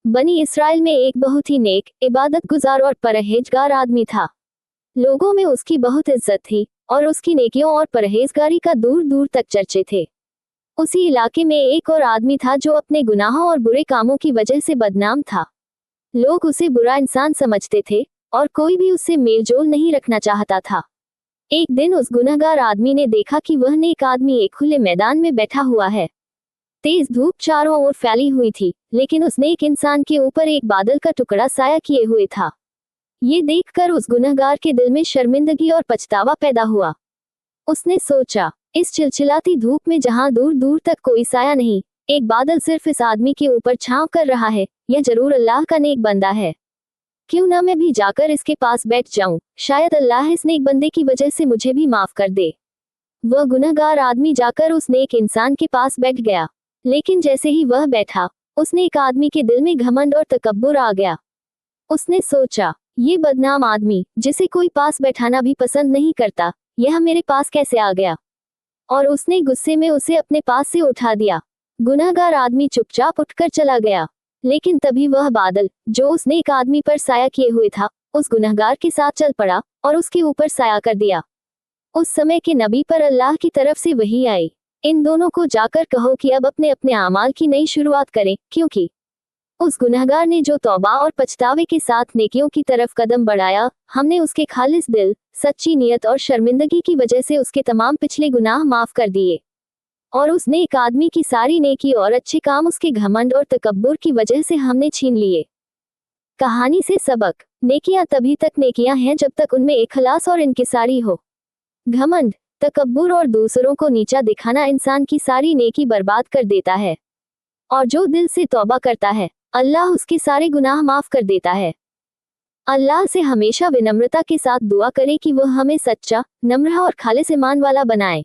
बनी इसराइल में एक बहुत ही नेक, इबादत गुजार और परहेजगार आदमी था। लोगों में उसकी बहुत इज्जत थी और उसकी नेकियों और परहेजगारी का दूर दूर तक चर्चे थे। उसी इलाके में एक और आदमी था जो अपने गुनाहों और बुरे कामों की वजह से बदनाम था। लोग उसे बुरा इंसान समझते थे और कोई भी उससे मेलजोल नहीं रखना चाहता था। एक दिन उस गुनहगार आदमी ने देखा कि वह नेक आदमी एक खुले मैदान में बैठा हुआ है। तेज धूप चारों ओर फैली हुई थी, लेकिन उस नेक इंसान के ऊपर एक बादल का टुकड़ा साया किए हुए था। ये देखकर उस गुनहगार के दिल में शर्मिंदगी और पछतावा पैदा हुआ। उसने सोचा, इस चिलचिलाती धूप में जहां दूर दूर तक कोई साया नहीं, एक बादल सिर्फ इस आदमी के ऊपर छांव कर रहा है, यह जरूर अल्लाह का नेक बंदा है। क्यों ना मैं भी जाकर इसके पास बैठ जाऊं, शायद अल्लाह इस नेक बंदे की वजह से मुझे भी माफ कर दे। वह गुनहगार आदमी जाकर उस नेक इंसान के पास बैठ गया। लेकिन जैसे ही वह बैठा, उस नेक आदमी के दिल में घमंड और तकब्बुर आ गया। उसने सोचा, ये बदनाम आदमी, जिसे कोई पास बैठाना भी पसंद नहीं करता, यह मेरे पास कैसे आ गया? और उसने गुस्से में उसे अपने पास से उठा दिया। गुनहगार आदमी चुपचाप उठकर चला गया। लेकिन तभी वह बादल, जो उस नेक आदमी पर साया किए हुए था, उस गुनहगार के साथ चल पड़ा और उसके ऊपर साया कर दिया। उस समय के नबी पर अल्लाह की तरफ से वही आई, इन दोनों को जाकर कहो कि अब अपने अपने आमाल की नई शुरुआत करें, क्योंकि उस गुनहगार ने जो तौबा और पछतावे के साथ नेकियों की तरफ कदम बढ़ाया, हमने उसके खालिस दिल, सच्ची नियत और शर्मिंदगी की वजह से उसके तमाम पिछले गुनाह माफ कर दिए। और उस नेक आदमी की सारी नेकी और अच्छे काम उसके घमंड और तकब्बुर की वजह से हमने छीन लिए। कहानी से सबक, नेकियां तभी तक नेकियां हैं जब तक उनमें इखलास और इनकिसारी हो। घमंड, तकब्बुर और दूसरों को नीचा दिखाना इंसान की सारी नेकी बर्बाद कर देता है। और जो दिल से तौबा करता है, अल्लाह उसके सारे गुनाह माफ कर देता है। अल्लाह से हमेशा विनम्रता के साथ दुआ करें कि वह हमें सच्चा, नम्र और खालिस ईमान वाला बनाए।